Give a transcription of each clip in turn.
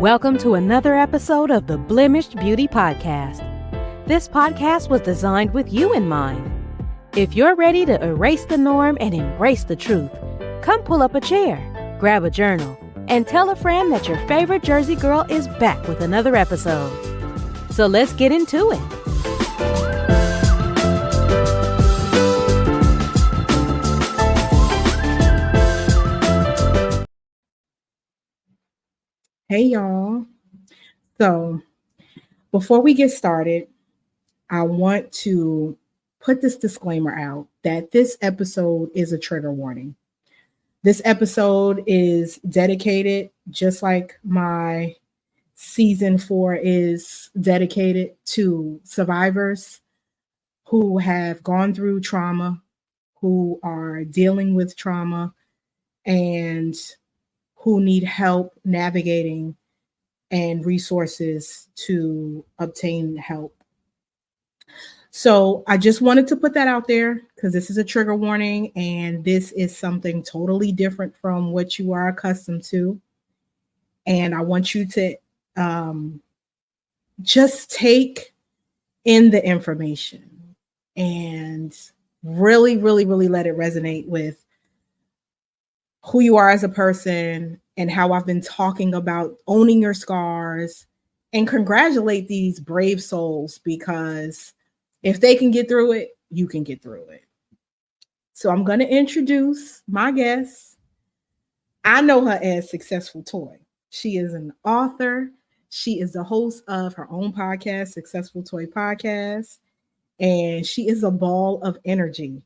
Welcome to another episode of the Blemished Beauty Podcast. This podcast was designed with you in mind. If you're ready to erase the norm and embrace the truth, come pull up a chair, grab a journal, and tell a friend that your favorite Jersey girl is back with another episode. So let's get into it. Hey y'all. So before we get started, I want to put this disclaimer out that this episode is a trigger warning. This episode is dedicated, just like my season 4 is dedicated to survivors who have gone through trauma, who are dealing with trauma, and who need help navigating and resources to obtain help. So I just wanted to put that out there because this is a trigger warning and this is something totally different from what you are accustomed to. And I want you to just take in the information and really, really, really let it resonate with who you are as a person and how I've been talking about owning your scars, and congratulate these brave souls, because if they can get through it, you can get through it. So I'm going to introduce my guest. I know her as Successful Toy. She is an author. She is the host of her own podcast, Successful Toy Podcast, and she is a ball of energy.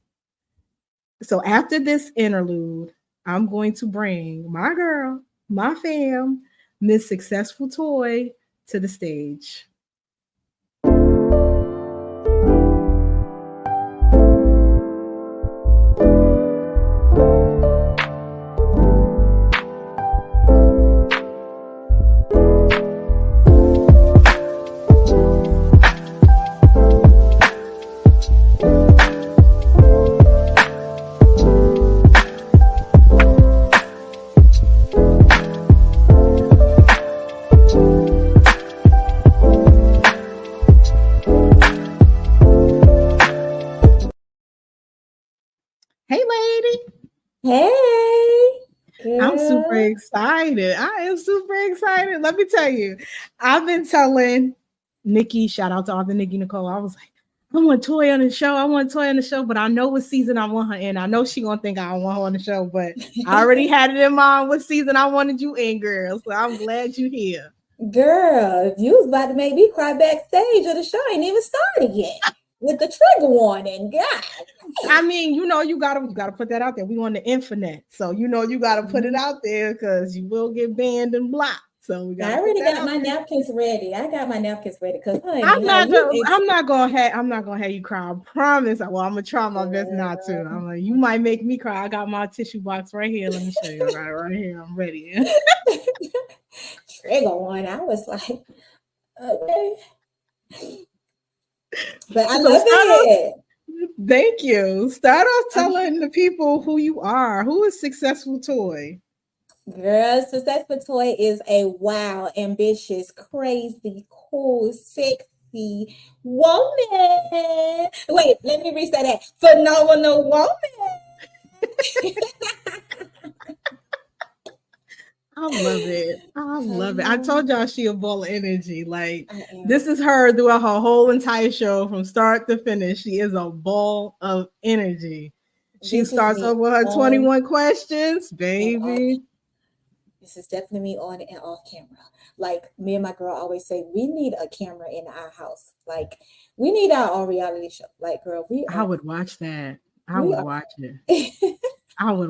So after this interlude, I'm going to bring my girl, my fam, Miss Successful Toy, to the stage. Hey, lady. Hey. Girl. I'm super excited. I am super excited. Let me tell you, I've been telling Nikki, shout out to author Nikki Nicole. I was like, I want Toy on the show. I want Toy on the show, but I know what season I want her in. I know she gonna think I want her on the show, but I already had it in mind what season I wanted you in, girl. So I'm glad you're here. Girl, you was about to make me cry backstage of the show. Ain't even started yet. With the trigger warning, God. I mean, you gotta put that out there. We on the internet, so you gotta put it out there because you will get banned and blocked. So we got. I already got my napkins ready. I got my napkins ready because I'm not gonna have you cry. I promise. Well, I'm gonna try my best not to. I'm like, you might make me cry. I got my tissue box right here. Let me show you right here. I'm ready. Trigger one. I was like, okay. But I love it. Thank you. Start off telling the people who you are. Who is Successful Toy? Girl, Successful Toy is a wild, ambitious, crazy, cool, sexy woman. Wait, let me reset that. Phenomenal woman. I love it. I told y'all she a ball of energy. Like, this is her throughout her whole entire show from start to finish. She is a ball of energy. She starts off with her 21 questions, baby. This is definitely me on and off camera. Like, me and my girl always say, we need a camera in our house. Like, we need our own reality show. Like, girl, I would watch that. I would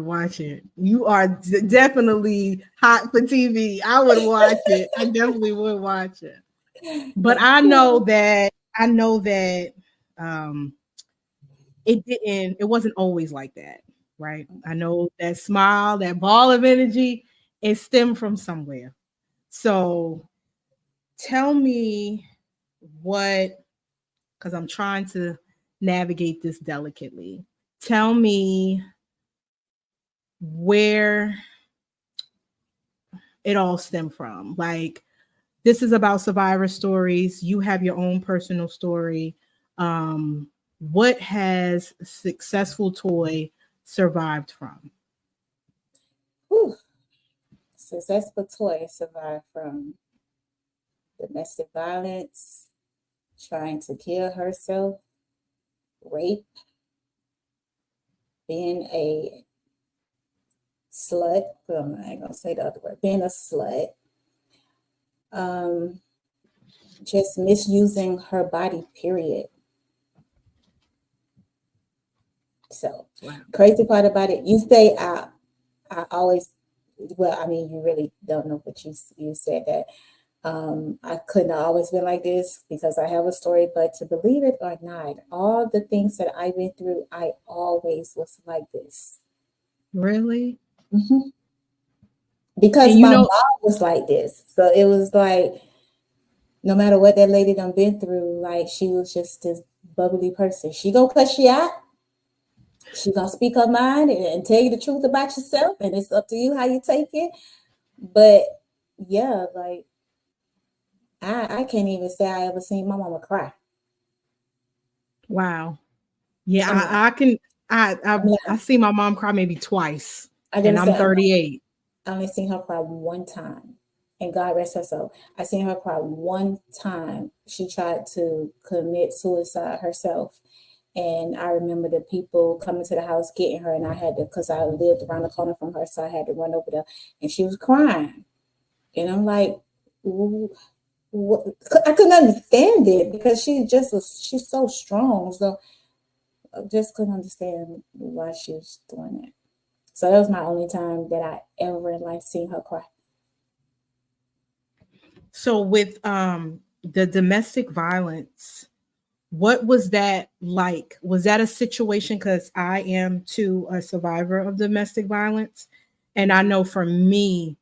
watch it. You are definitely hot for TV. I would watch it. I definitely would watch it. But I know that it wasn't always like that, right? I know that smile, that ball of energy, it stemmed from somewhere. So tell me because I'm trying to navigate this delicately. Tell me where it all stemmed from. Like, this is about survivor stories. You have your own personal story. What has successful toy survived from? Whew. Successful toy survived from domestic violence, trying to kill herself, rape, being a slut. Well, I ain't gonna say the other word. Being a slut. Just misusing her body, period. So, crazy part about it, you say I always, well, I mean, you really don't know, but you said that I couldn't have always been like this because I have a story, but to believe it or not, all the things that I went through, I always was like this. Really? Mm-hmm. Because And my mom was like this. So it was like, no matter what that lady done been through, like she was just this bubbly person. She gonna cuss you out. She gonna speak her mind and tell you the truth about yourself, and it's up to you how you take it. But yeah, like I can't even say I ever seen my mama cry. Wow. Yeah, I can. I see my mom cry maybe twice, and I'm 38. I only seen her cry one time, and God rest her soul. I seen her cry one time. She tried to commit suicide herself, and I remember the people coming to the house getting her, and I had to, because I lived around the corner from her, so I had to run over there, and she was crying, and I'm like, what? I couldn't understand it because she's so strong, so I just couldn't understand why she was doing it. So that was my only time that I ever in life seen her cry. So with the domestic violence, what was that like? Was that a situation? Because I am too a survivor of domestic violence. And I know for me,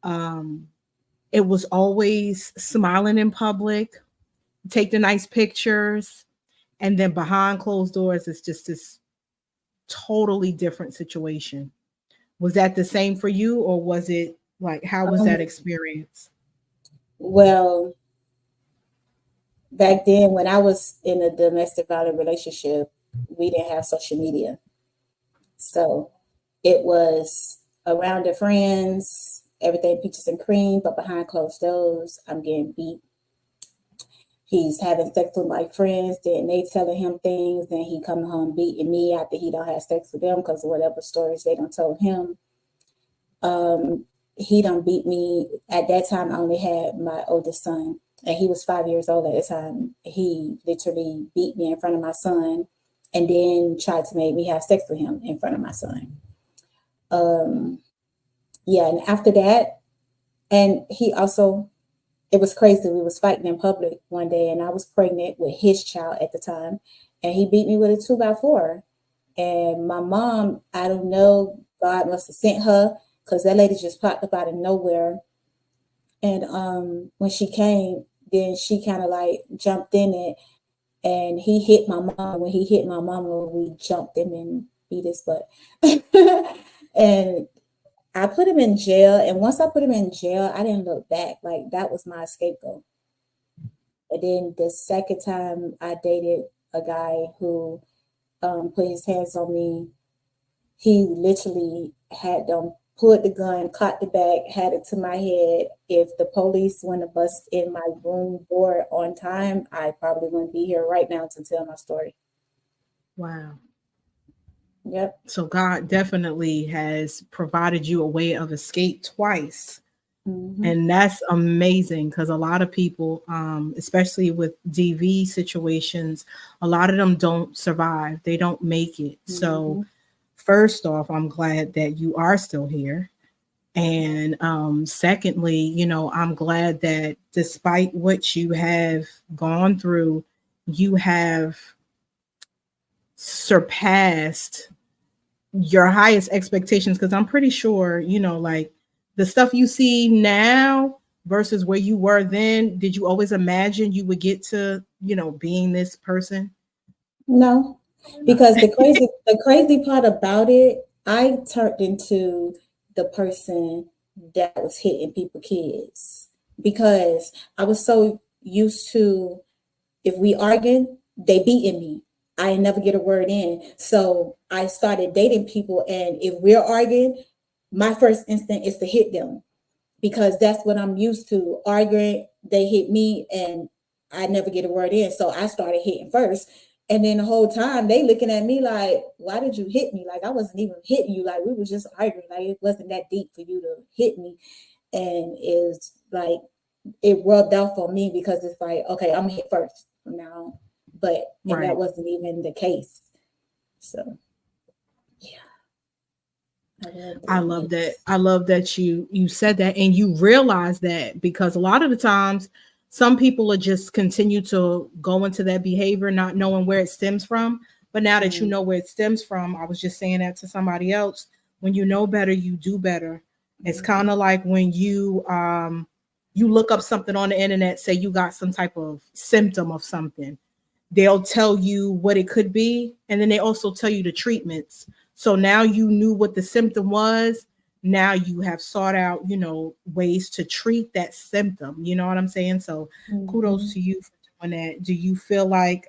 it was always smiling in public, take the nice pictures, and then behind closed doors, it's just this totally different situation. Was that the same for you, or was it like, how was that experience? Well, back then when I was in a domestic violent relationship, we didn't have social media. So it was around the friends, everything peaches and cream, but behind closed doors, I'm getting beat. He's having sex with my friends, then they telling him things, then he come home beating me after he don't have sex with them because of whatever stories they don't told him. He done beat me. At that time, I only had my oldest son, and he was 5 years old at the time. He literally beat me in front of my son, and then tried to make me have sex with him in front of my son. Yeah, and after that, and he also, it was crazy. We was fighting in public one day, and I was pregnant with his child at the time, and he beat me with a 2x4. And my mom, I don't know, God must have sent her because that lady just popped up out of nowhere. And when she came, then she kind of like jumped in it, and he hit my mom. When he hit my mama, we jumped him and beat his butt. And I put him in jail. And once I put him in jail, I didn't look back. Like that was my scapegoat. And then the second time I dated a guy who put his hands on me, he literally had them pulled the gun, caught the bag, had it to my head. If the police wouldn't have bust in my room door on time, I probably wouldn't be here right now to tell my story. Wow. Yep. So God definitely has provided you a way of escape twice. Mm-hmm. And that's amazing because a lot of people, especially with DV situations, a lot of them don't survive. They don't make it. Mm-hmm. So first off, I'm glad that you are still here. And secondly, you know, I'm glad that despite what you have gone through, you have surpassed your highest expectations. Because I'm pretty sure, you know, like the stuff you see now versus where you were then, did you always imagine you would get to, you know, being this person? No, because the crazy part about it, I turned into the person that was hitting people's kids. because I was so used to, if we argued, they beating me. I never get a word in. So I started dating people, and if we're arguing, my first instinct is to hit them because that's what I'm used to. Arguing, they hit me, and I never get a word in. So I started hitting first. And then the whole time they looking at me like, why did you hit me? Like I wasn't even hitting you. Like we was just arguing. Like it wasn't that deep for you to hit me. And it's like it rubbed off on me because it's like, okay, I'm gonna hit first from now on. But and that wasn't even the case. So yeah. I love that. I love that you said that and you realize that, because a lot of the times some people are just continue to go into that behavior not knowing where it stems from. But now that you know where it stems from, I was just saying that to somebody else, when you know better, you do better. It's kind of like when you look up something on the internet, say you got some type of symptom of something. They'll tell you what it could be, and then they also tell you the treatments. So now you knew what the symptom was. Now you have sought out, ways to treat that symptom. You know what I'm saying? So kudos to you for doing that. Do you feel like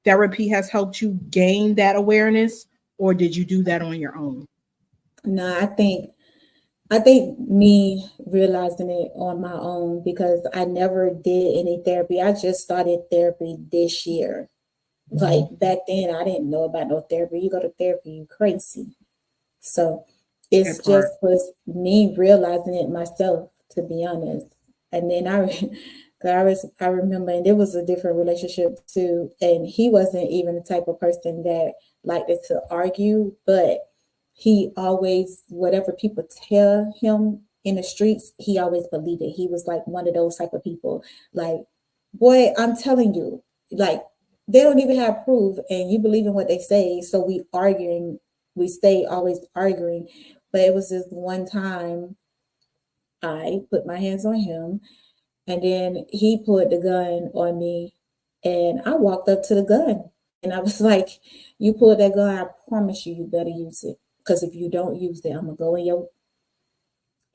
therapy has helped you gain that awareness, or did you do that on your own? No, I think me realizing it on my own, because I never did any therapy. I just started therapy this year. Like back then, I didn't know about no therapy. You go to therapy, you crazy. So it's just was me realizing it myself, to be honest. And then I remember, and it was a different relationship too. And he wasn't even the type of person that liked to argue, but he always, whatever people tell him in the streets, he always believed it. He was like one of those type of people. Like, boy, I'm telling you, like, they don't even have proof, and you believe in what they say. So we stay always arguing. But it was this one time I put my hands on him, and then he put the gun on me, and I walked up to the gun, and I was like, you pulled that gun, I promise you better use it. Because if you don't use it, I'm going to go in your...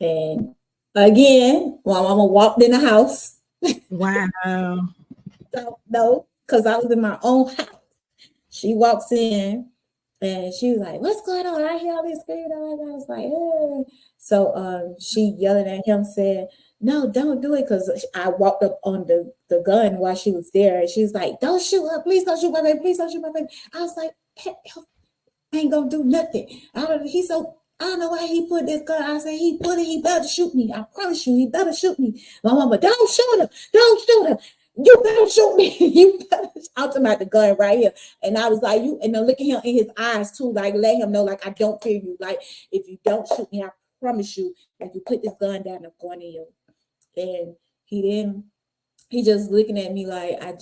And again, while Mama walked in the house. Wow. No, because I was in my own house. She walks in, and she was like, what's going on? I hear all this screaming. I was like, hey. So she yelling at him, said, no, don't do it. Because I walked up on the gun while she was there. And she was like, don't shoot her. Please don't shoot my baby. Please don't shoot my baby. I was like, I ain't gonna do nothing. I don't know why he put this gun. I said, he better shoot me. I promise you, he better shoot me. My mama, don't shoot him. Don't shoot him. You better shoot me. You better. I'm talking about the gun right here. And I was like, and then look at him in his eyes too. Like, let him know, like, I don't fear you. Like, if you don't shoot me, I promise you, if you put this gun down, I'm going to you. And he just looking at me like, I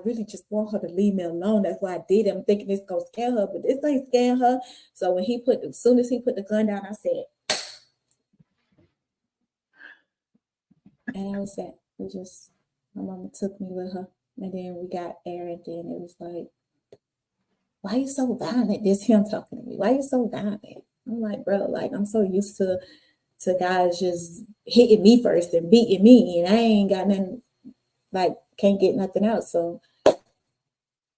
really just want her to leave me alone. That's why I did it. I'm thinking this gonna scare her, but this ain't scaring her. So when as soon as he put the gun down, I said, and I was sad. My mama took me with her, and then we got Aaron. Then it was like, why are you so violent? This him talking to me. Why are you so violent? I'm like, bro, like I'm so used to guys just hitting me first and beating me, and I ain't got nothing. Like, can't get nothing else. So,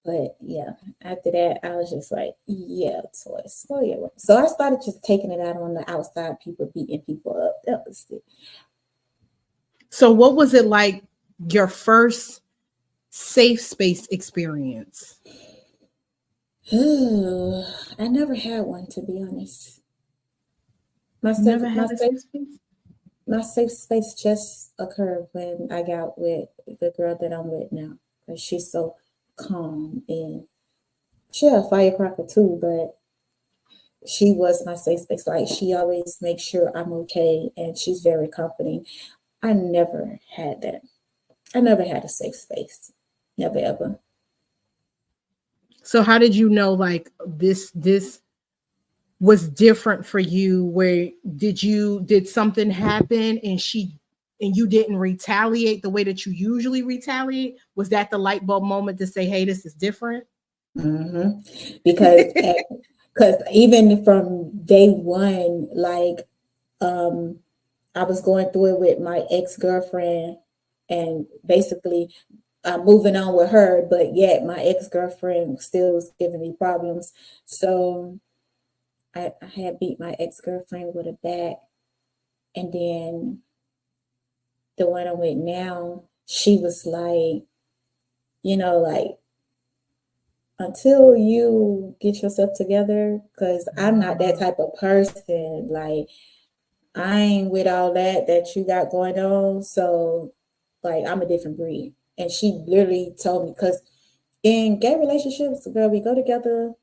but yeah, after that, I was just like, yeah, toy, slow your way. So I started just taking it out on the outside, people beating people up. That was it. So what was it like, your first safe space experience? I never had one, to be honest. My safe space just occurred when I got with the girl that I'm with now, because she's so calm, and she a firecracker too, but she was my safe space. Like, she always makes sure I'm okay, and she's very comforting. I never had that. I never had a safe space. Never, ever. So how did you know, like, this was different for you? Where did something happen and you didn't retaliate the way that you usually retaliate? Was that the light bulb moment to say, hey, this is different? Mm-hmm. Because even from day one, like, I was going through it with my ex-girlfriend and basically moving on with her, but yet my ex-girlfriend still was giving me problems. So I had beat my ex-girlfriend with a bat, and then the one I'm with now, she was like, like, until you get yourself together, because I'm not that type of person. Like, I ain't with all that you got going on. So, like, I'm a different breed. And she literally told me, because in gay relationships, girl, we go together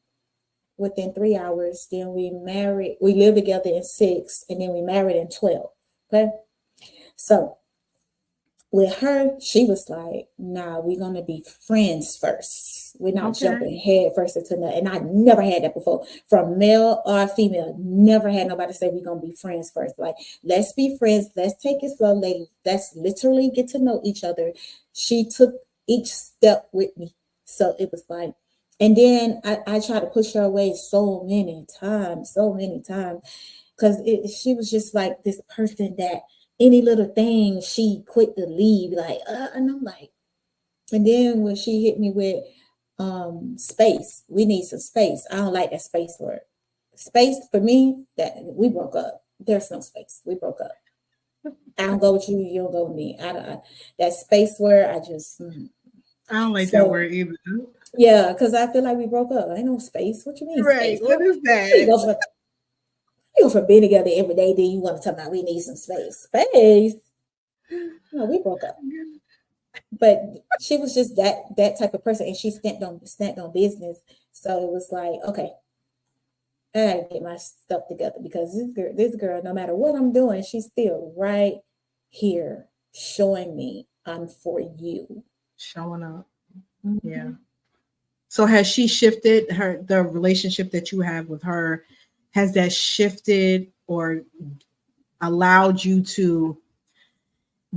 within 3 hours, then we live together in 6, and then we married in 12. Okay. So with her, she was like, nah, we're gonna be friends first. We're not jumping head first into nothing. And I never had that before. From male or female, never had nobody say we're gonna be friends first. Like, let's be friends, let's take it slow, let's literally get to know each other. She took each step with me. So it was like, and then I tried to push her away so many times, because she was just like this person that any little thing she quit to leave, like, and I'm like, and then when she hit me with space, we need some space. I don't like that space word. Space for me, that we broke up. There's no space. We broke up. I don't go with you, you don't go with me. That space word, I don't like that word either. Yeah, because I feel like we broke up. Ain't no space. What you mean? Right. Space? What is that? You go for being together every day, then you want to talk about we need some space. Space? No, we broke up. But she was just that type of person, and she snapped on business. So it was like, okay, I gotta get my stuff together, because this girl, no matter what I'm doing, she's still right here showing me I'm for you. Showing up. Mm-hmm. Yeah. So has she shifted the relationship that you have with her? Has that shifted or allowed you to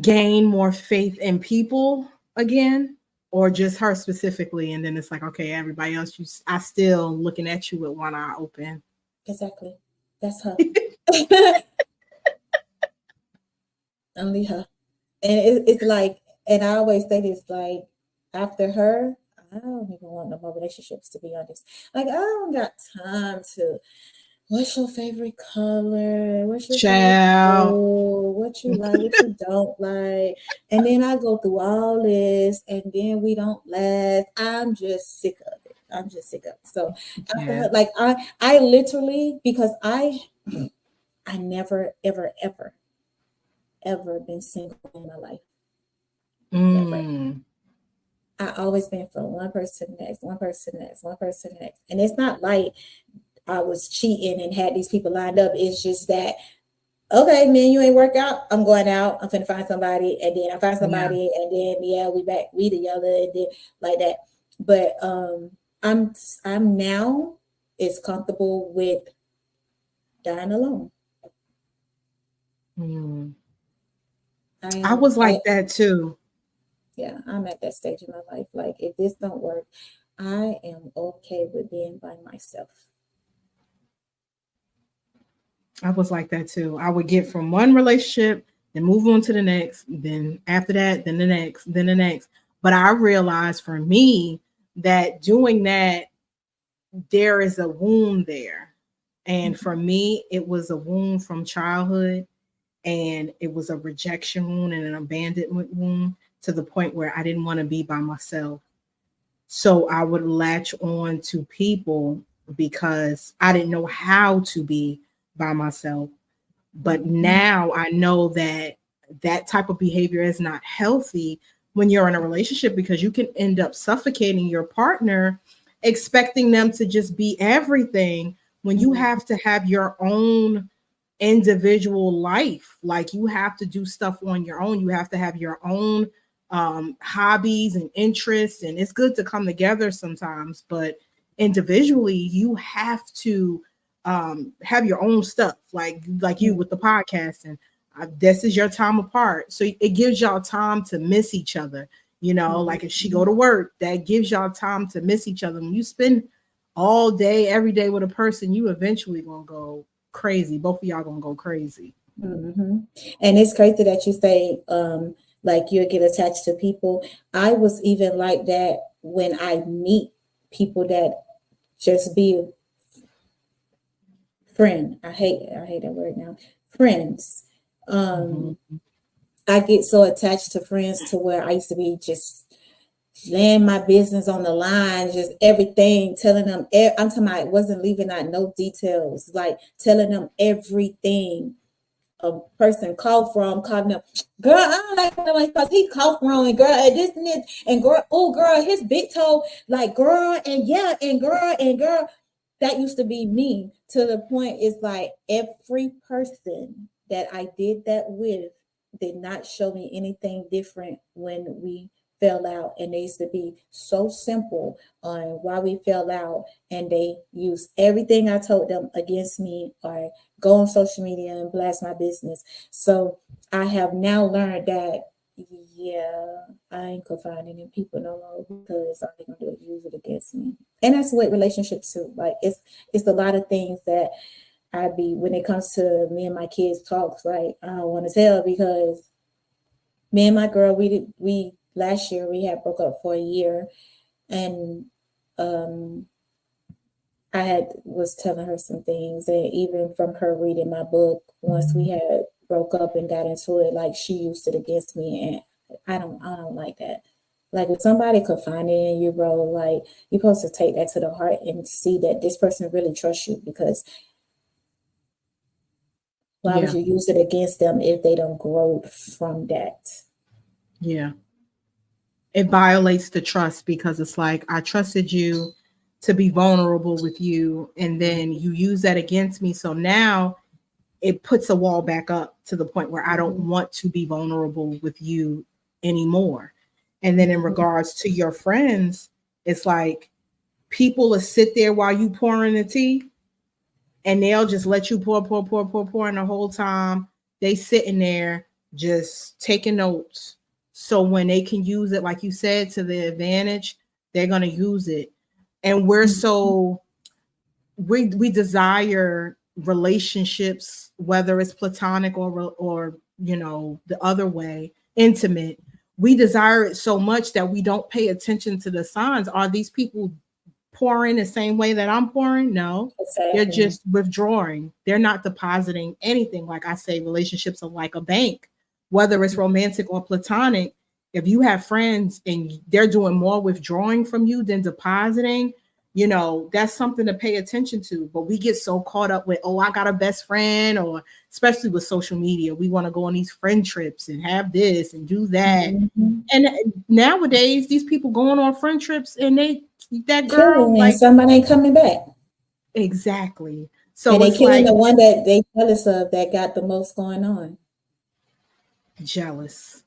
gain more faith in people again, or just her specifically? And then it's like, okay, everybody else, I still looking at you with one eye open. Exactly. That's her. Only her. And it's like, and I always say this, like, after her, I don't even want no more relationships, to be honest. Like, I don't got time to, what's your favorite color? What's your favorite food? What you like, what you don't like? And then I go through all this, and then we don't last. I'm just sick of it. So after her, like, I literally, because I never, ever, ever been single in my life. Never. I always been from one person to the next, one person to the next, one person to the next. And it's not like I was cheating and had these people lined up. It's just that, okay, man, you ain't work out. I'm going out. I'm finna find somebody, and then I find somebody, and then we together, and then like that. But I'm now is comfortable with dying alone. I was like that too. Yeah, I'm at that stage in my life. Like, if this don't work, I am okay with being by myself. I was like that too. I would get from one relationship, then move on to the next, then after that, then the next, then the next. But I realized for me that doing that, there is a wound there. And for me, it was a wound from childhood, and it was a rejection wound and an abandonment wound, to the point where I didn't want to be by myself. So I would latch on to people because I didn't know how to be by myself. But now I know that that type of behavior is not healthy when you're in a relationship, because you can end up suffocating your partner, expecting them to just be everything when you have to have your own individual life. Like, you have to do stuff on your own. You have to have your own hobbies and interests, and it's good to come together sometimes, but individually you have to have your own stuff, like you with the podcast, and this is your time apart, so it gives y'all time to miss each other, like if she go to work, that gives y'all time to miss each other. When you spend all day every day with a person, you eventually gonna go crazy. Both of y'all gonna go crazy. And it's crazy that you say, like you'll get attached to people. I was even like that when I meet people that just be friend. I hate that word now. Friends. I get so attached to friends to where I used to be just laying my business on the line, just everything, telling them. I'm talking about, I wasn't leaving out no details, like telling them everything. A person called them, girl, I don't like him because he coughed wrong, and girl, and this and this, and girl, oh girl, his big toe, like girl, and yeah, and girl. That used to be me, to the point it's like every person that I did that with did not show me anything different when we fell out, and they used to be so simple on why we fell out, and they used everything I told them against me, or go on social media and blast my business. So I have now learned that, yeah, I ain't confiding in people no more, because all they're gonna do is use it against me. And that's with relationships too. Like it's a lot of things that when it comes to me and my kids talks, like I don't want to tell, because me and my girl, we last year we had broke up for a year, and I was telling her some things, and even from her reading my book, once we had broke up and got into it, like she used it against me, and I don't like that. Like if somebody confiding in you, bro, like you're supposed to take that to the heart and see that this person really trusts you, because why would you use it against them if they don't grow from that? Yeah. It violates the trust, because it's like, I trusted you to be vulnerable with you, and then you use that against me. So now it puts a wall back up to the point where I don't want to be vulnerable with you anymore. And then in regards to your friends, it's like people will sit there while you pouring the tea, and they'll just let you pour, and the whole time they sitting there just taking notes. So when they can use it, like you said, to their advantage, they're going to use it. And we desire relationships, whether it's platonic or the other way, intimate. We desire it so much that we don't pay attention to the signs. Are these people pouring the same way that I'm pouring? No, exactly. They're just withdrawing. They're not depositing anything. Like I say, relationships are like a bank, whether it's romantic or platonic. If you have friends and they're doing more withdrawing from you than depositing, that's something to pay attention to. But we get so caught up with, I got a best friend, or especially with social media, we want to go on these friend trips and have this and do that. And nowadays, these people going on friend trips, and that girl, like somebody ain't coming back. Exactly. So and they killing the one that they jealous of, that got the most going on. Jealous.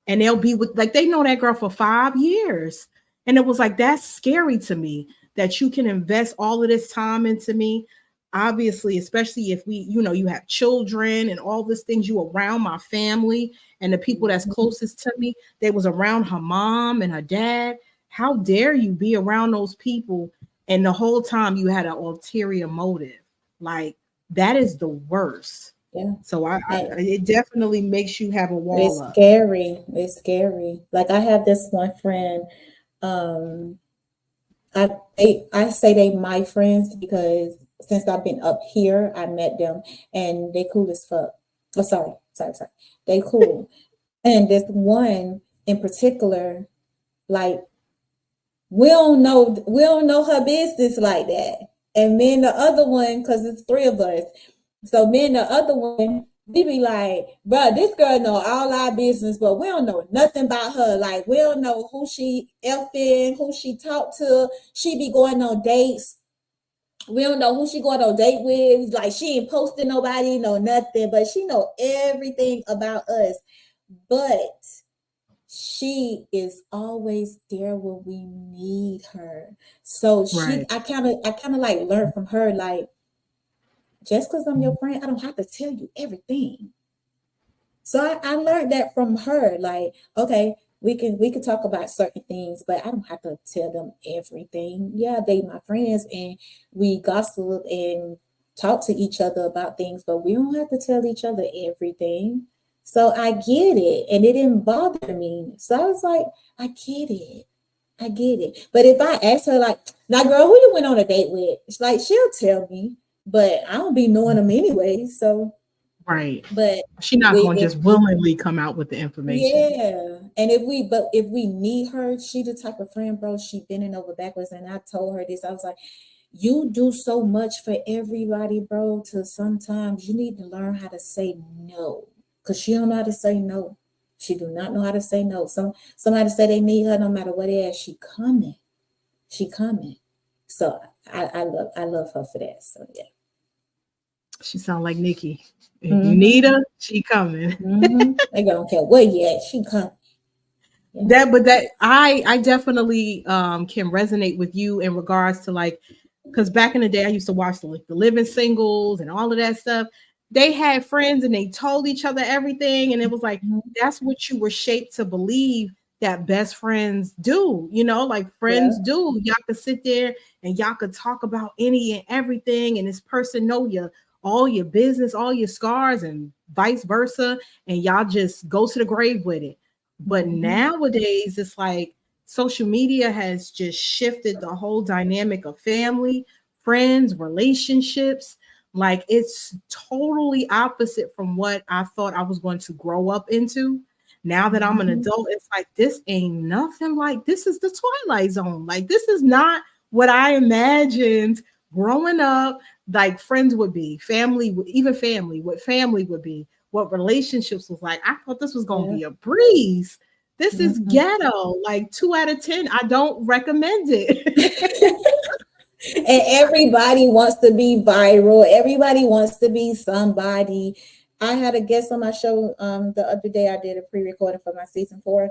And they'll be with, like, they know that girl for 5 years. And it was like, that's scary to me, that you can invest all of this time into me. Obviously, especially if you have children and all these things, you around my family and the people that's closest to me. They was around her mom and her dad. How dare you be around those people? And the whole time you had an ulterior motive. Like, that is the worst. Yeah. So it definitely makes you have a wall up. It's scary. Like, I have this one friend. I say they my friends because since I've been up here, I met them and they cool as fuck. Oh, sorry. They cool. And this one in particular, like, we don't know her business like that. And me and the other one, because it's 3 of us. So me and the other one, we be like, bro, this girl know all our business, but we don't know nothing about her. Like, we don't know who she effing, who she talk to. She be going on dates. We don't know who she going on date with. Like, she ain't posting nobody, no nothing, but she know everything about us. But she is always there when we need her. So I kind of like learned from her, like, just because I'm your friend, I don't have to tell you everything. So I learned that from her. Like, okay, we can talk about certain things, but I don't have to tell them everything. Yeah, they my friends, and we gossip and talk to each other about things, but we don't have to tell each other everything. So I get it. And it didn't bother me. So I was like, I get it. I get it. But if I ask her, like, now, girl, who you went on a date with? It's like, she'll tell me, but I don't be knowing them anyway. So, Right. but She's not going to just willingly come out with the information. yeah. And if we need her, she the type of friend, bro, she bending over backwards. And I told her this. I was like, you do so much for everybody, bro, to sometimes you need to learn how to say no. Because she don't know how to say no. She do not know how to say no. Somebody say they need her, no matter what it is, she coming. She coming. So I love her for that. So yeah. She sound like Nikki. If you need her, she coming. They don't care where you at, she coming. Yeah. I definitely can resonate with you in regards to, like, because back in the day I used to watch the Living Singles and all of that stuff. They had friends and they told each other everything, and it was like that's what you were shaped to believe that best friends do, like friends do. Y'all could sit there and y'all could talk about any and everything, and this person know all your business, all your scars, and vice versa, and y'all just go to the grave with it. But nowadays it's like social media has just shifted the whole dynamic of family, friends, relationships. Like, it's totally opposite from what I thought I was going to grow up into. Now that I'm an adult, it's like, this ain't nothing like, this is the Twilight Zone. Like, this is not what I imagined growing up, like friends would be, family, what family would be, what relationships was like. I thought this was going to be a breeze. This is ghetto, like 2 out of 10. I don't recommend it. And everybody wants to be viral. Everybody wants to be somebody. I had a guest on my show the other day. I did a pre-recording for my season 4.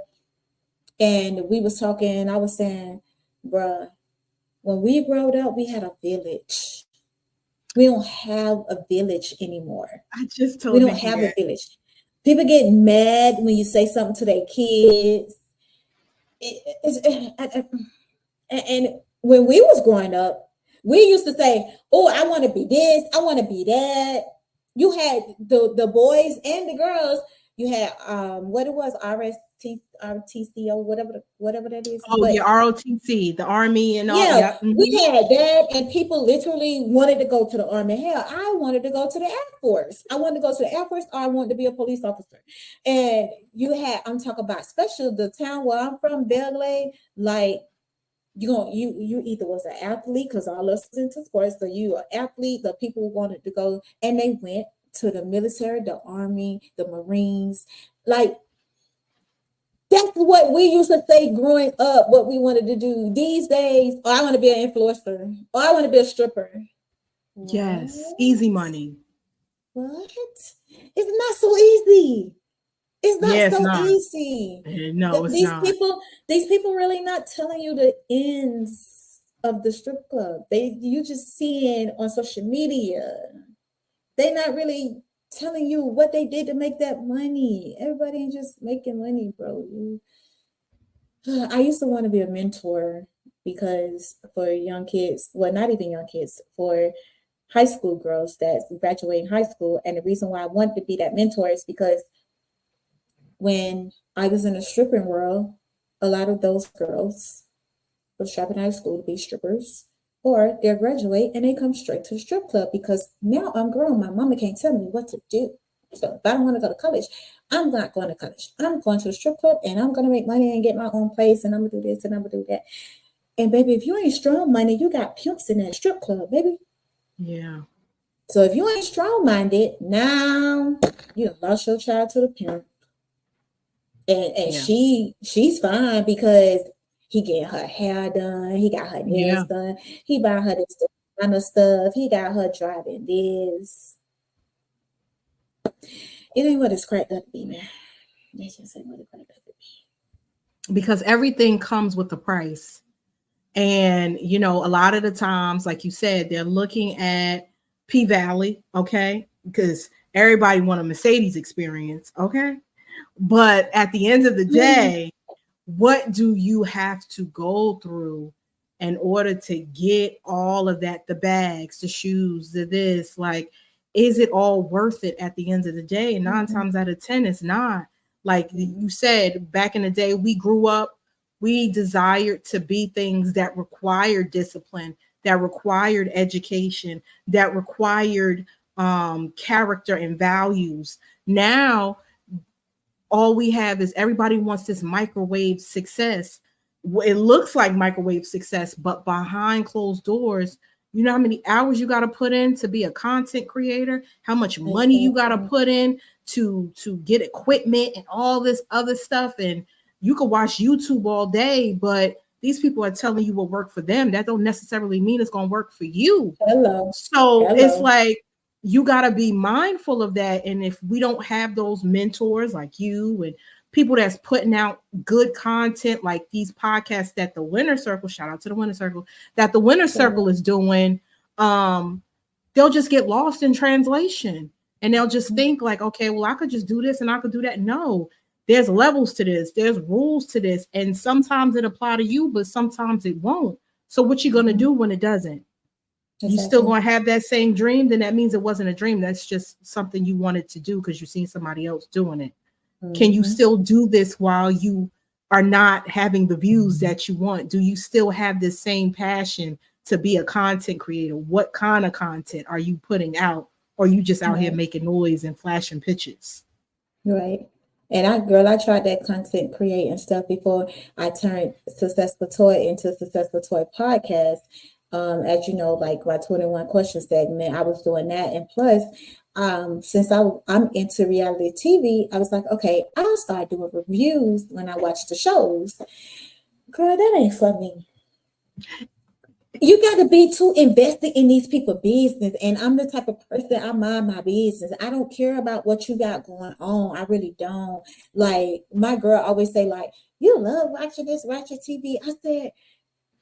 And we was talking, I was saying, bruh, when we growed up, we had a village. We don't have a village anymore. I just told we don't have a village. People get mad when you say something to their kids. And when we was growing up, we used to say, oh, I want to be this, I want to be that. You had the boys and the girls. You had what it was, RTCO, whatever that is. Oh, yeah, ROTC, the Army and all. Yeah, we had that, and people literally wanted to go to the Army. Hell, I wanted to go to the Air Force. I wanted to go to the Air Force, or I wanted to be a police officer. And I'm talking about, especially the town where I'm from, Belle Glade, like, you either was an athlete, because all us was into sports, so you an athlete, the people wanted to go, and they went to the military, the Army, the Marines. Like, that's what we used to say growing up, what we wanted to do. These days, I want to be an influencer, or I want to be a stripper. Yes, easy money. What? It's not so easy. It's not easy. No, it's not. These people really not telling you the ins of the strip club. You just seeing on social media. They're not really telling you what they did to make that money. Everybody ain't just making money, bro. I used to want to be a mentor, because for young kids, well, not even young kids, for high school girls that's graduating high school. And the reason why I wanted to be that mentor is because when I was in the stripping world, a lot of those girls were dropping out of school to be strippers, or they'll graduate and they come straight to the strip club, because now I'm grown. My mama can't tell me what to do. So if I don't want to go to college, I'm not going to college. I'm going to the strip club, and I'm going to make money and get my own place, and I'm going to do this and I'm going to do that. And baby, if you ain't strong minded, you got pimps in that strip club, baby. Yeah. So if you ain't strong minded, now you lost your child to the pimp. And she's fine, because he get her hair done, he got her nails done, he buy her this kind of stuff, he got her driving this. It ain't what it's cracked up to be, man. It just ain't what it's cracked up to be. Because everything comes with a price. And a lot of the times, like you said, they're looking at P-Valley, okay? Because everybody want a Mercedes experience, okay? But at the end of the day, what do you have to go through in order to get all of that, the bags, the shoes, the this, like, is it all worth it at the end of the day? And 9 times out of 10, it's not. Like you said, back in the day, we grew up, we desired to be things that required discipline, that required education, that required character and values. Now, all we have is everybody wants this microwave success. It looks like microwave success, but behind closed doors, you know how many hours you got to put in to be a content creator, how much money you got to put in to get equipment and all this other stuff. And you can watch YouTube all day, but these people are telling you what worked for them. That don't necessarily mean it's going to work for you. So it's like, you got to be mindful of that. And if we don't have those mentors like you and people that's putting out good content like these podcasts that the Winner Circle, shout out to the Winner Circle, that the Winner Circle is doing, they'll just get lost in translation and they'll just think like, okay, well, I could just do this and I could do that. No, there's levels to this. There's rules to this. And sometimes it apply to you, but sometimes it won't. So what you going to do when it doesn't? You still going to have that same dream? Then that means it wasn't a dream. That's just something you wanted to do because you've seen somebody else doing it. Can you still do this while you are not having the views that you want? Do you still have this same passion to be a content creator? What kind of content are you putting out? Or are you just out here making noise and flashing pictures? Right. And I tried that content creating stuff before I turned Successful Toy into Successful Toy Podcast. As you know, like my 21 question segment, I was doing that. And plus, since I'm into reality TV, I was like, okay, I'll start doing reviews when I watch the shows. Girl, that ain't for me. You got to be too invested in these people's business. And I'm the type of person, I mind my business. I don't care about what you got going on. I really don't. Like my girl always say, like, you love watching this ratchet TV. I said,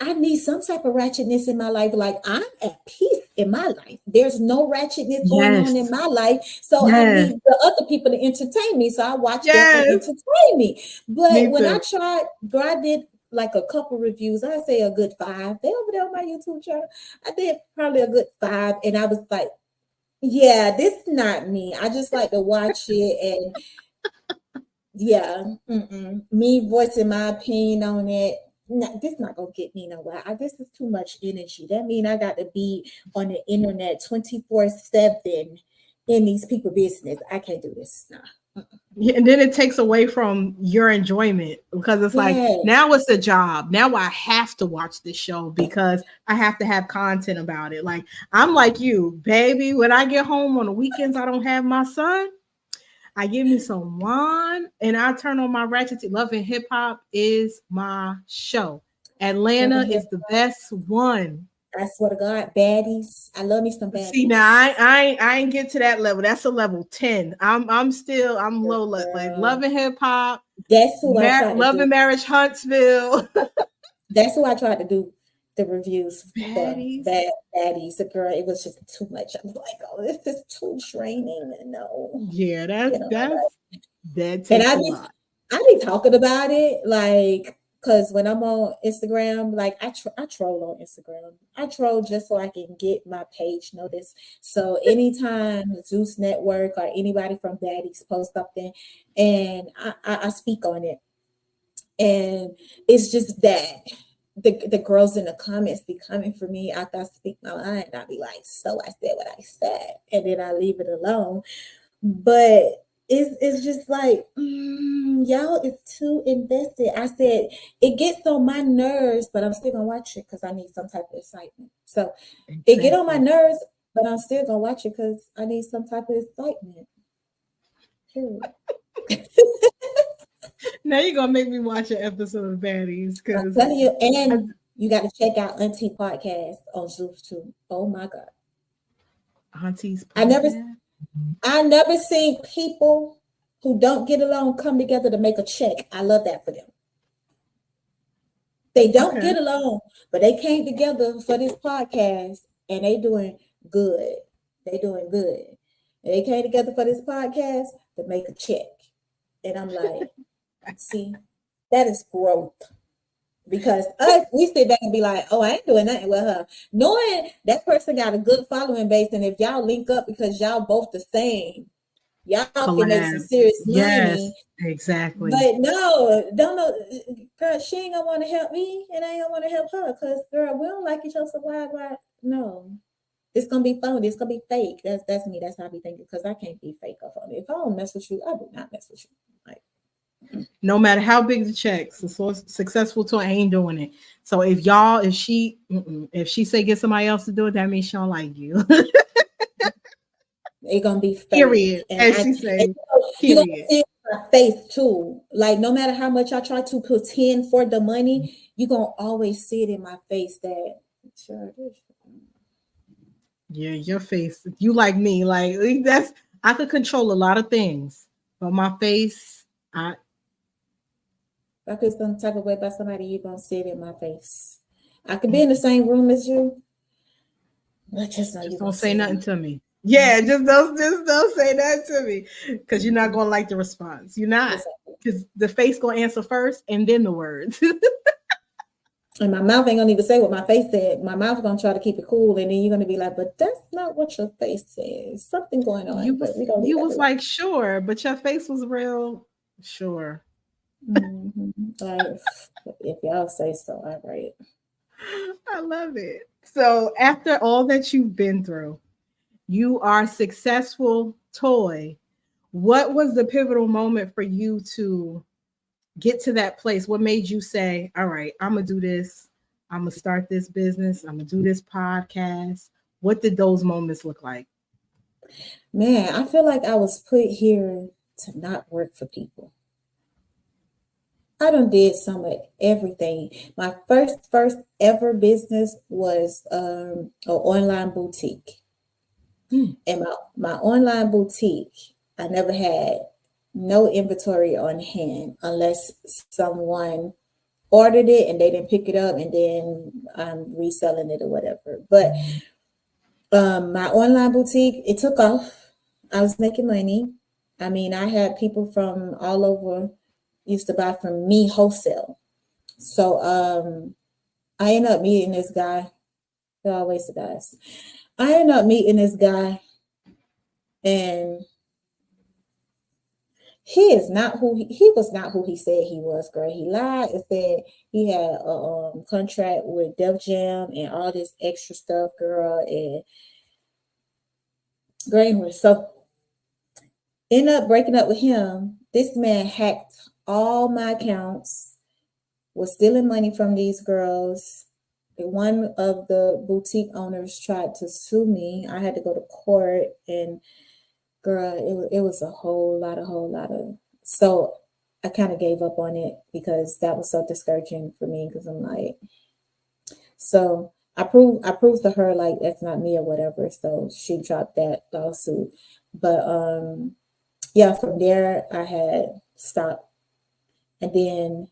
I need some type of ratchetness in my life. Like I'm at peace in my life. There's no ratchetness going on in my life. So I need the other people to entertain me. So I watch them and entertain me. But when I tried, girl, I did like a couple reviews. I say a good 5. They over there on my YouTube channel. I did probably a good 5. And I was like, yeah, this is not me. I just like to watch it. And me voicing my opinion on it. No, this not gonna get me nowhere. This is too much energy. That means I got to be on the internet 24/7 in these people business. I can't do this. Nah. Yeah, and then it takes away from your enjoyment because it's like now it's a job. Now I have to watch this show because I have to have content about it. Like I'm like you, baby. When I get home on the weekends, I don't have my son. I give me some wine and I turn on my Ratchet. Love and Hip Hop is my show. Atlanta is the best one. I swear to God, baddies. I love me some baddies. See now, I ain't get to that level. That's a level 10. I'm low level. Like Love and Hip Hop. That's who I tried to Love and Marriage Huntsville. That's who I tried to do the reviews baddies. Baddies. The girl, it was just too much. I was like, oh, this is too draining. No. Yeah, that takes and a lot. I be talking about it, like, because when I'm on Instagram, like I troll on Instagram. I troll just so I can get my page noticed. So anytime Zeus Network or anybody from Baddies post something, and I speak on it, and it's just that the girls in the comments be coming for me after I speak my mind. I'll be like, so I said what I said, and then I leave it alone. But it's just like, y'all is too invested. I said, it gets on my nerves, but I'm still gonna watch it because I need some type of excitement. So it get on my nerves, but I'm still gonna watch it because I need some type of excitement. Now you're gonna make me watch an episode of Baddies because I'm telling you, and you got to check out Auntie Podcast on Zeus too. Oh my God, Auntie's podcast. I never seen people who don't get along come together to make a check. I love that for them. They don't get along, but they came together for this podcast and they doing good. They doing good. And they came together for this podcast to make a check. And I'm like, see, that is growth. Because us, we sit back and be like, oh, I ain't doing nothing with her. Knowing that person got a good following base, and if y'all link up because y'all both the same, y'all can make some Collab. serious Yes, money. exactly. But no, don't know, girl, she ain't gonna want to help me, and I ain't gonna want to help her, because girl, we don't like each other, so why? No. It's gonna be phony. It's gonna be fake. That's me. That's how I be thinking, because I can't be fake or phony. If I don't mess with you, I do not mess with you. Like, No matter how big the checks, the successful tour ain't doing it. So if she say get somebody else to do it, that means she don't like you. it's gonna be fake, Period. and As she say, you gonna period. see it in my face too. Like, no matter how much I try to pretend for the money, you gonna always see it in my face that sure. Yeah, your face. You like me. Like that's I could control a lot of things. But my face, I If I feel some type of way about somebody, you gonna see it in my face. I could be in the same room as you, but just know you just gonna don't say see it. nothing to me. Yeah, just don't say that to me. Because you're not gonna like the response. You're not. Exactly. Because the face gonna answer first and then the words. And my mouth ain't gonna even say what my face said. My mouth gonna try to keep it cool, and then you're gonna be like, "But that's not what your face says. Something going on." you But was we gonna leave you that was alone. like, sure, but your face was real sure. Like, if y'all say so, all right. I love it. So after all that you've been through, you are successful toy. What was the pivotal moment for you to get to that place? What made you say, all right, I'm going to do this. I'm going to start this business. I'm going to do this podcast. What did those moments look like? Man, I feel like I was put here to not work for people. I done did some of everything. My first ever business was an online boutique. And my online boutique, I never had no inventory on hand unless someone ordered it and they didn't pick it up, and then I'm reselling it or whatever. But my online boutique, it took off. I was making money. I mean, I had people from all over used to buy from me wholesale. So I ended up meeting this guy. They're always the guys. I ended up meeting this guy, and he is not who he was not who he said he was, girl. He lied and said he had a contract with Def Jam and all this extra stuff, girl. And girl, anyway, so end up breaking up with him. This man hacked all my accounts, was stealing money from these girls. One of the boutique owners tried to sue me. I had to go to court, and girl, it was a whole lot of. So I kind of gave up on it because that was so discouraging for me. Because I'm like, so I proved to her like that's not me or whatever. So she dropped that lawsuit. But yeah, from there I had stopped, and then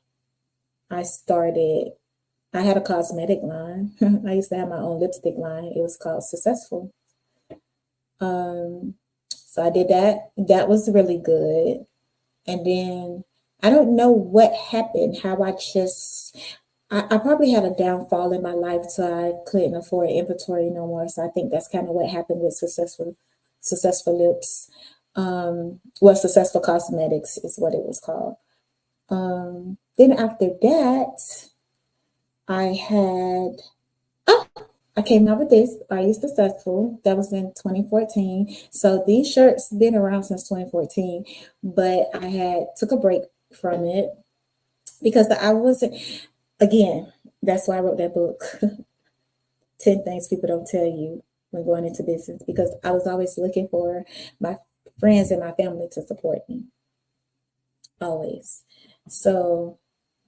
I started. I had a cosmetic line. I used to have my own lipstick line. It was called Successful. So I did that. That was really good. And then I don't know what happened, how I probably had a downfall in my life, so I couldn't afford inventory no more. So I think that's kind of what happened with successful lips. Well, Successful Cosmetics is what it was called. Then after that, I came out with this. Are You Successful? That was in 2014. So these shirts been around since 2014, but I had took a break from it because I wasn't. Again, that's why I wrote that book. 10 things people don't tell you when going into business, because I was always looking for my friends and my family to support me. Always. So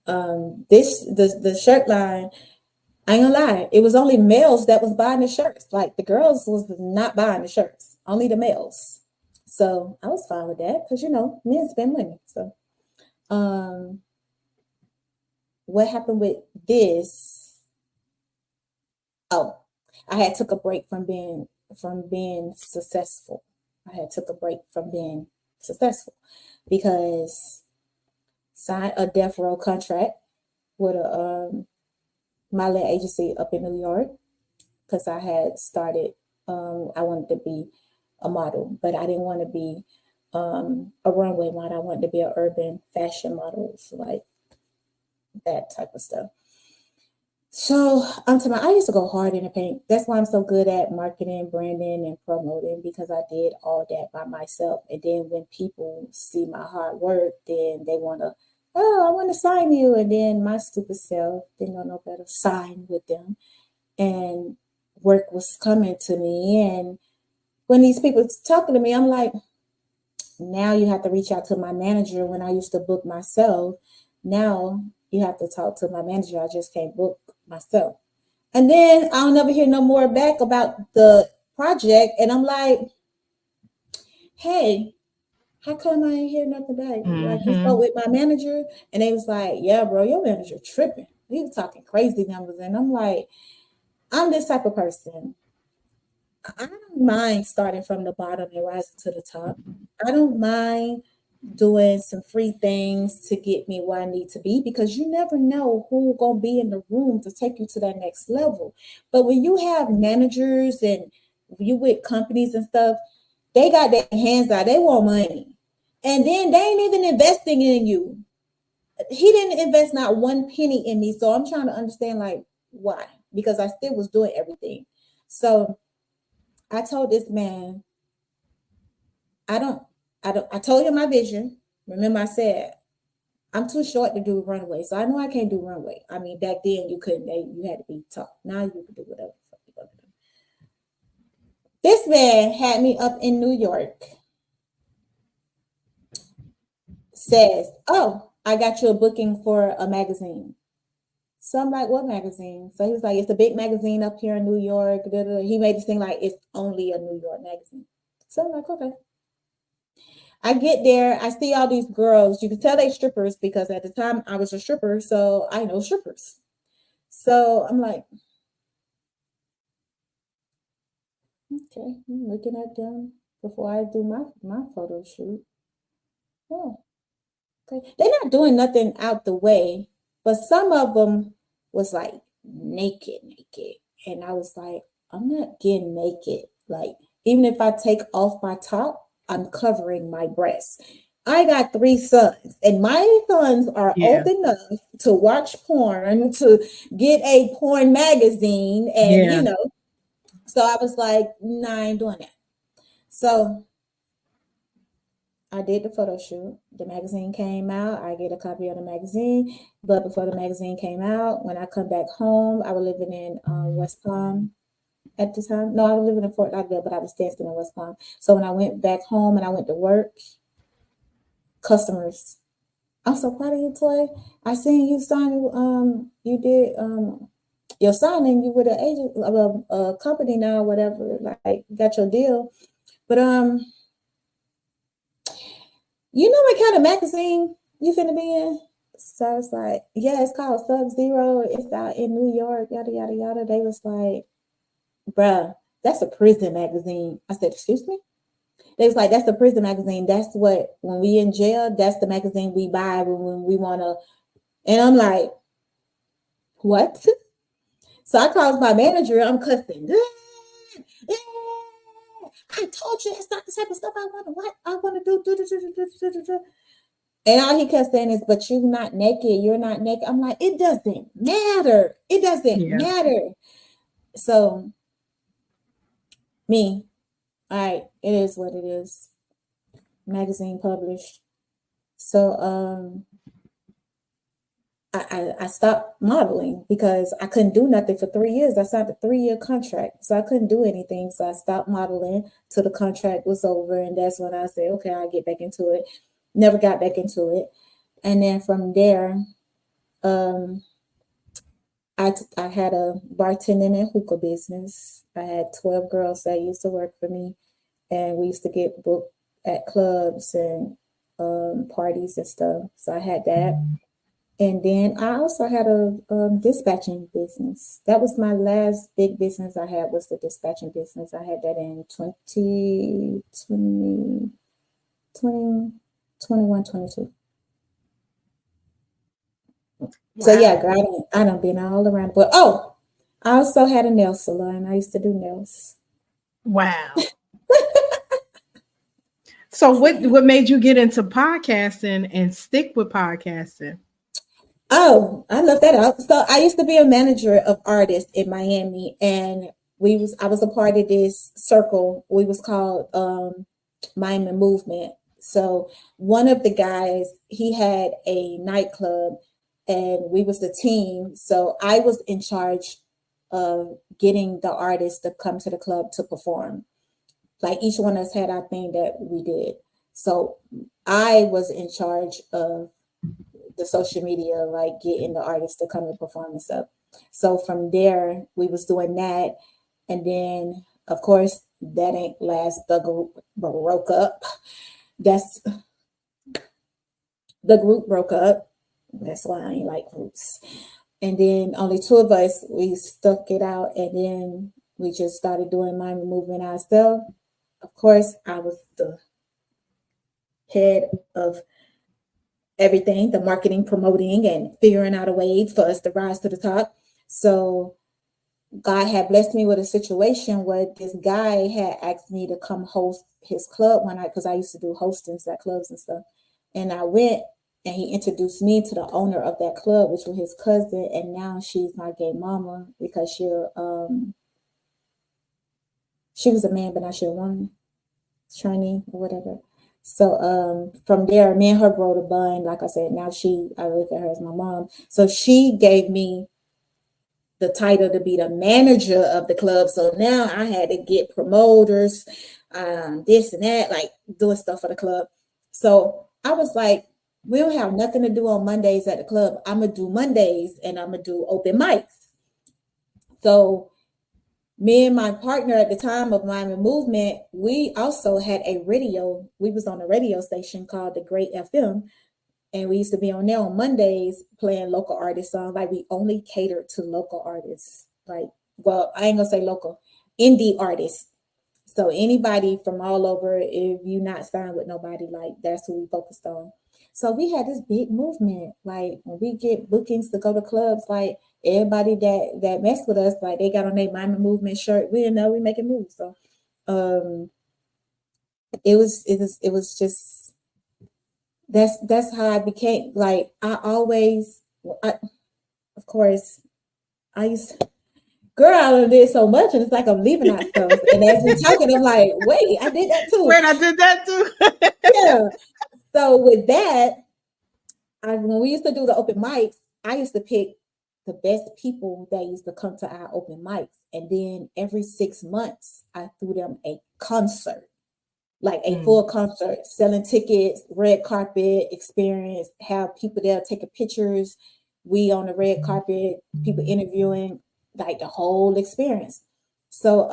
the shirt line, I ain't gonna lie, it was only males that was buying the shirts. Like, the girls was not buying the shirts, only the males. So I was fine with that because men spend money. So what happened with this? Oh, I had took a break from being successful. I had took a break from being successful because signed a death row contract with a modeling agency up in New York because I had started. I wanted to be a model, but I didn't want to be a runway model. I wanted to be an urban fashion model, so like that type of stuff. So I used to go hard in the paint. That's why I'm so good at marketing, branding, and promoting, because I did all that by myself. And then when people see my hard work, then they want to, oh, I want to sign you. And then my stupid self didn't know no better, sign with them. And work was coming to me. And when these people talking to me, I'm like, now you have to reach out to my manager. When I used to book myself, now you have to talk to my manager. I just can't book myself. And then I'll never hear no more back about the project. And I'm like, hey, how come I ain't hear nothing back? Like, you spoke with my manager, and they was like, yeah, bro, your manager tripping. He was talking crazy numbers. And I'm like, I'm this type of person. I don't mind starting from the bottom and rising to the top. I don't mind doing some free things to get me where I need to be, because you never know who's gonna be in the room to take you to that next level. But when you have managers and you with companies and stuff, they got their hands out, they want money. And then they ain't even investing in you. He didn't invest not one penny in me. So I'm trying to understand like why, because I still was doing everything. So I told this man, I told him my vision. Remember, I said, I'm too short to do runway. So I know I can't do runway. I mean, back then you couldn't, you had to be tall. Now you can do whatever the fuck you want to do. This man had me up in New York. Says, oh, I got you a booking for a magazine. So I'm like, what magazine? So he was like, it's a big magazine up here in New York. He made this thing like it's only a New York magazine. So I'm like, okay. I get there, I see all these girls. You can tell they strippers because at the time I was a stripper, so I know strippers. So I'm like, okay, I'm looking at them before I do my photo shoot. Oh, okay. They're not doing nothing out the way, but some of them was like naked. And I was like, I'm not getting naked. Like, even if I take off my top, I'm covering my breasts. I got 3 sons, and my sons are old enough to watch porn, to get a porn magazine, and so I was like, nah, I ain't doing that. So I did the photo shoot. The magazine came out. I get a copy of the magazine, but before the magazine came out, when I come back home, I was living in West Palm at the time. No, I was living in Fort Lauderdale, but I was dancing in West Palm. So when I went back home and I went to work, customers, I'm so proud of you, Toy. I seen you sign. You did your signing. You with an agent, a company now, whatever. Like, got your deal, but you know what kind of magazine you finna be in? So I was like, yeah, it's called Sub-Zero. It's out in New York. Yada yada yada. They was like, bruh, that's a prison magazine. I said, excuse me. They was like, that's the prison magazine. That's what, when we in jail, that's the magazine we buy when we want to. And I'm like, what? So I called my manager. I'm cussing. I told you it's not the type of stuff I want to, what I want to do. And all he kept saying is, but you're not naked. You're not naked. I'm like, it doesn't matter. It doesn't matter. So me, all right, it is what it is. Magazine published. So I stopped modeling because I couldn't do nothing for 3 years. I signed a 3-year contract, so I couldn't do anything. So I stopped modeling till the contract was over, and that's when I said, okay, I'll get back into it. Never got back into it. And then from there, I had a bartending and hookah business. I had 12 girls that used to work for me, and we used to get booked at clubs and parties and stuff. So I had that. And then I also had a dispatching business. That was my last big business I had, was the dispatching business. I had that in 2021, 22. So yeah, Wow. girl, I done been all around. But oh, I also had a nail salon. I used to do nails. Wow. So what made you get into podcasting and stick with podcasting? Oh, I left that out. So I used to be a manager of artists in Miami, and I was a part of this circle. We was called Miami Movement. So one of the guys, he had a nightclub, and we was the team. So I was in charge of getting the artists to come to the club to perform. Like each one of us had our thing that we did. So I was in charge of the social media, like getting the artists to come and perform and stuff. So from there, we was doing that, and then of course that ain't last. The group broke up. That's the group broke up. That's why I ain't like groups. And then only two of us, we stuck it out, and then we just started doing Miami Movement ourselves. Of course, I was the head of everything, the marketing, promoting, and figuring out a way for us to rise to the top. So God had blessed me with a situation where this guy had asked me to come host his club one night, because I used to do hostings at clubs and stuff. And I went, and he introduced me to the owner of that club, which was his cousin, and now she's my gay mama, because she was a man, but now she's a woman, Shani or whatever. So from there, me and her wrote a bond. Like I said, now I look at her as my mom. So she gave me the title to be the manager of the club. So now I had to get promoters, this and that, like doing stuff for the club. So I was like, we don't have nothing to do on Mondays at the club. I'm gonna do Mondays, and I'm gonna do open mics. So me and my partner at the time of Miami Movement, we also had a radio. We was on a radio station called The Great FM, and we used to be on there on Mondays playing local artist songs. Like we only catered to local artists. Like, well, I ain't gonna say local, indie artists. So anybody from all over, if you not signed with nobody, like that's who we focused on. So we had this big movement. Like when we get bookings to go to clubs, like everybody that messed with us, like they got on their Miami Movement shirt. We know we making moves. So it was just that's how I became. Like of course I used to, girl, I done did so much, and it's like I'm leaving out stuff. And as we're talking, I'm like, wait, I did that too. Wait, I did that too. Yeah. So with that, when we used to do the open mics, I used to pick the best people that used to come to our open mics. And then every 6 months, I threw them a concert, like a full concert, selling tickets, red carpet experience, have people there taking pictures. We on the red carpet, people interviewing, like the whole experience. So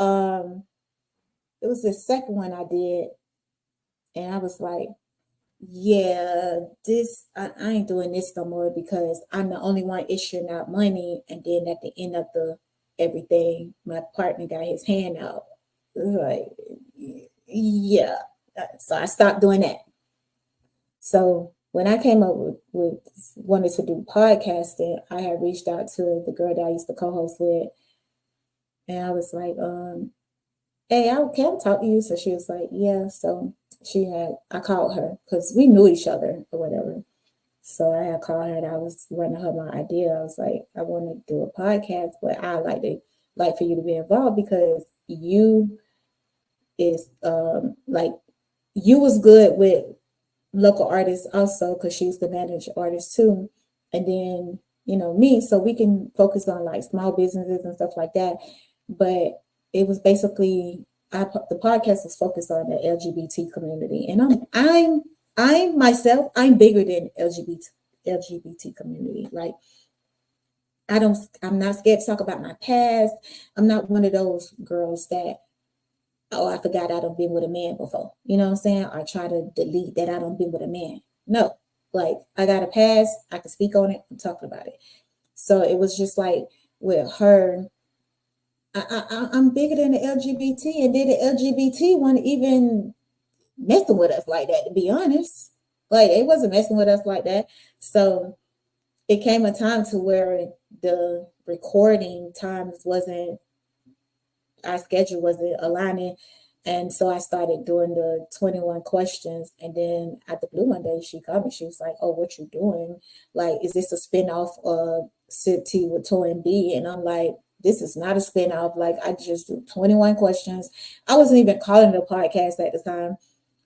it was the second one I did, and I was like, yeah, I ain't doing this no more, because I'm the only one issuing out money, and then at the end of everything, my partner got his hand out. Like, yeah. So I stopped doing that. So when I came up with wanted to do podcasting, I had reached out to the girl that I used to co-host with, and I was like, hey, I can talk to you. So she was like, yeah. So I called her because we knew each other or whatever. So I had called her, and I was running her my idea. I was like, I want to do a podcast, but I like for you to be involved, because you was good with local artists also, because she used to manage artists too. And then, me, so we can focus on like small businesses and stuff like that. But it was basically, the podcast was focused on the LGBT community. And I'm myself, I'm bigger than LGBT community. Like, I'm not scared to talk about my past. I'm not one of those girls that, oh, I forgot I done been with a man before. You know what I'm saying? Or try to delete that I done been with a man. No, like I got a past. I can speak on it. I'm talking about it. So it was just like with her, I'm bigger than the LGBT, and then the LGBT wasn't even messing with us like that, to be honest. Like, it wasn't messing with us like that. So it came a time to where the recording times wasn't, our schedule wasn't aligning. And so I started doing the 21 questions. And then at the blue one day, she called me. She was like, "Oh, what you doing? Like, is this a spinoff of Sip Tea with Toy and B?" And I'm like, this is not a spinoff. Like, I just do 21 questions. I wasn't even calling it a podcast at the time.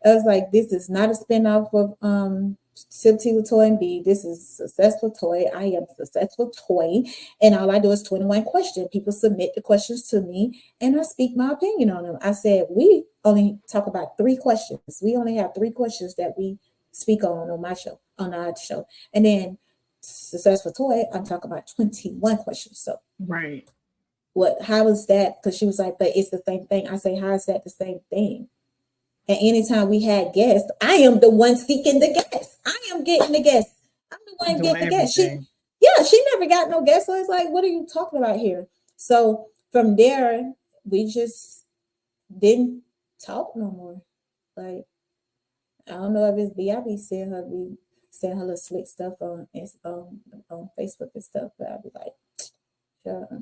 I was like, this is not a spinoff of Sip Tea with Toy and B. This is Successful Toy. I am Successful Toy. And all I do is 21 questions. People submit the questions to me and I speak my opinion on them. I said, we only talk about 3 questions. We only have 3 questions that we speak on my show, on our show. And then Successful Toy, I'm talking about 21 questions. So Right. how is that? Because she was like, but it's the same thing. I say, how is that the same thing? And anytime we had guests, I am the one seeking the guests. I am getting the guests. I'm the one Doing getting the guests. everything. She never got no guests. So it's like, what are you talking about here? So from there, we just didn't talk no more. Like, I don't know if it's B. I be seeing her little slick stuff on Facebook and stuff, but I'll be like, sure.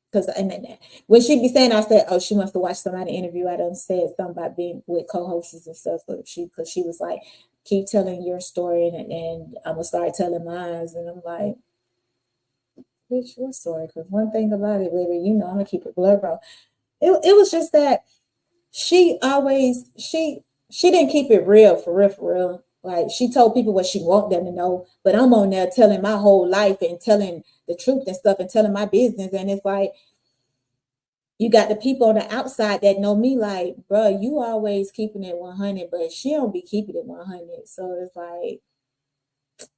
Because when she be saying, I said, oh, she must have watched somebody interview. I done said something about being with co-hosts and stuff. Because she was like, keep telling your story and I'm gonna start telling mine. And I'm like, bitch, what story? Because one thing about it, baby, I'm gonna keep it blurred, bro. It was just that she didn't keep it real for real. Like, she told people what she want them to know, but I'm on there telling my whole life and telling the truth and stuff and telling my business. And it's like, you got the people on the outside that know me, like, bro, you always keeping it 100, but she don't be keeping it 100. So it's like,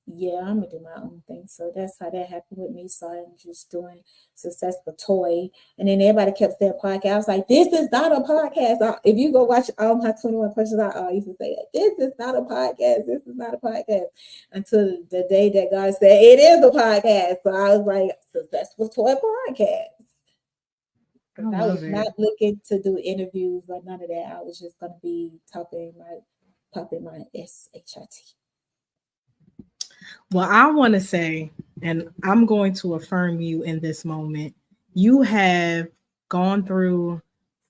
yeah, I'm gonna do my own thing. So that's how that happened with me. So I'm just doing Successful Toy. And then everybody kept saying podcast. I was like, this is not a podcast. If you go watch all my 21 questions, I used to say that. This is not a podcast. This is not a podcast. Until the day that God said, it is a podcast. So I was like, Successful Toy podcast. I was not looking to do interviews or none of that. I was just going to be popping my SHIT. Well, I want to say, and I'm going to affirm you in this moment, you have gone through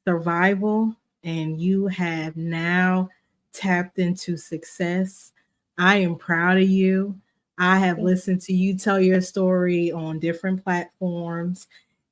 survival and you have now tapped into success. I am proud of you. I have listened to you tell your story on different platforms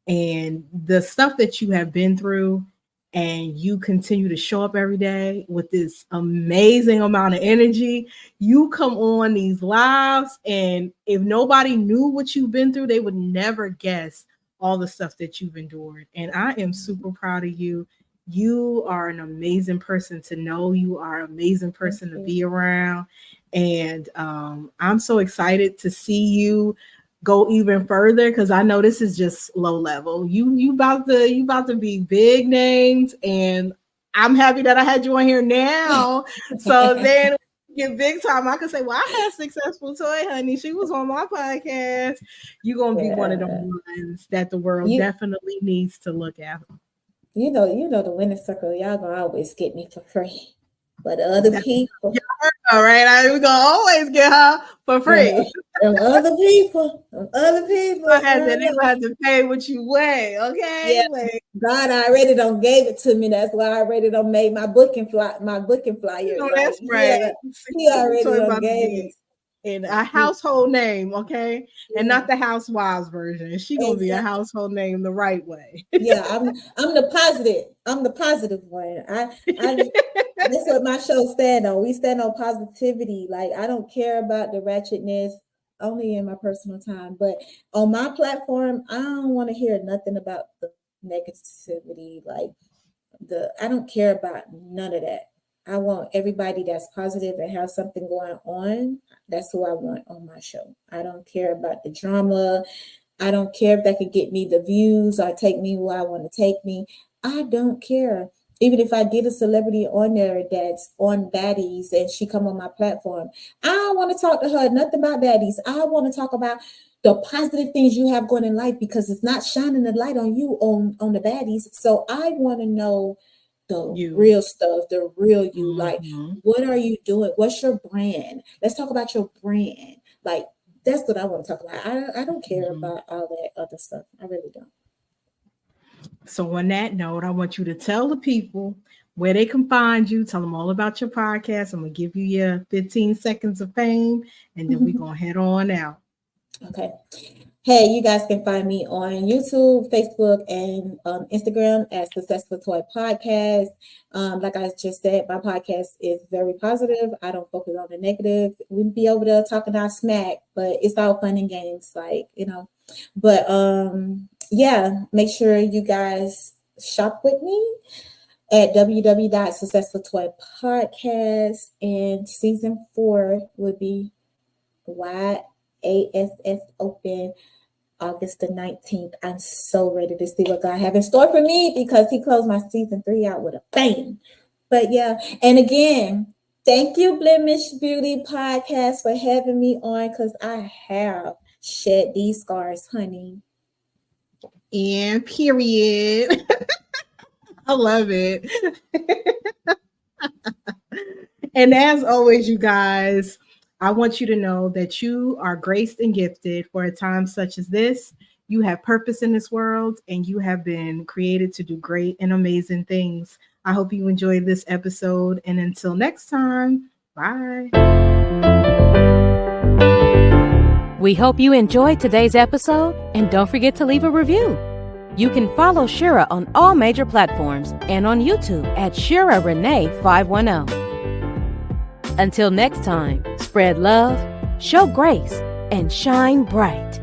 and the stuff that you have been through, and you continue to show up every day with this amazing amount of energy. You come on these lives, and if nobody knew what you've been through, they would never guess all the stuff that you've endured. And I am super proud of you. You are an amazing person to know. You are an amazing person to be around. And I'm so excited to see you go even further, because I know this is just low level. You about to be big names, and I'm happy that I had you on here now. So then get big time, I can say, well, I had Successful Toy, honey. She was on my podcast. You're gonna be one of the ones that the world definitely needs to look at. You know the winning circle, y'all gonna always get me for free. But other people, all right, we're gonna always get her for free. Other people, they have to pay what you weigh, okay? Yeah. God already done gave it to me. That's why I already done made my booking flyer. That's right. He already done gave it. In a household name, okay, and not the housewives version. She gonna be a household name the right way. Yeah, I'm the positive. I'm the positive one. That's what my show stand on. We stand on positivity. Like, I don't care about the ratchetness, only in my personal time. But on my platform, I don't want to hear nothing about the negativity. Like, I don't care about none of that. I want everybody that's positive and have something going on. That's who I want on my show. I don't care about the drama. I don't care if that could get me the views or take me where I want to take me. I don't care. Even if I get a celebrity on there that's on baddies and she come on my platform, I don't want to talk to her nothing about baddies. I want to talk about the positive things you have going in life, because it's not shining the light on you on the baddies. So I want to know the real stuff, the real you. Mm-hmm. Like, what are you doing? What's your brand? Let's talk about your brand. Like, That's what I want to talk about. I don't care Mhm. about all that other stuff. I really don't. So on that note, I want you to tell the people where they can find you. Tell them all about your podcast. I'm going to give you your 15 seconds of fame, and then we're going to head on out. Okay. Hey, you guys can find me on YouTube, Facebook, and Instagram as Successful Toy Podcast. Like I just said, my podcast is very positive. I don't focus on the negative. We be over there talking our smack, but it's all fun and games, like, you know. But yeah, make sure you guys shop with me at www.Successful Toy Podcast, and season 4 will be YASS open August the 19th. I'm so ready to see what God have in store for me because he closed my season 3 out with a bang. But yeah, and again, thank you, Blemish Beauty Podcast, for having me on, because I have shed these scars, honey. And period. I love it. And as always, you guys, I want you to know that you are graced and gifted for a time such as this. You have purpose in this world, and you have been created to do great and amazing things. I hope you enjoyed this episode. And until next time, bye. We hope you enjoyed today's episode, and don't forget to leave a review. You can follow Shira on all major platforms and on YouTube at Shira Renee 510. Until next time, spread love, show grace, and shine bright.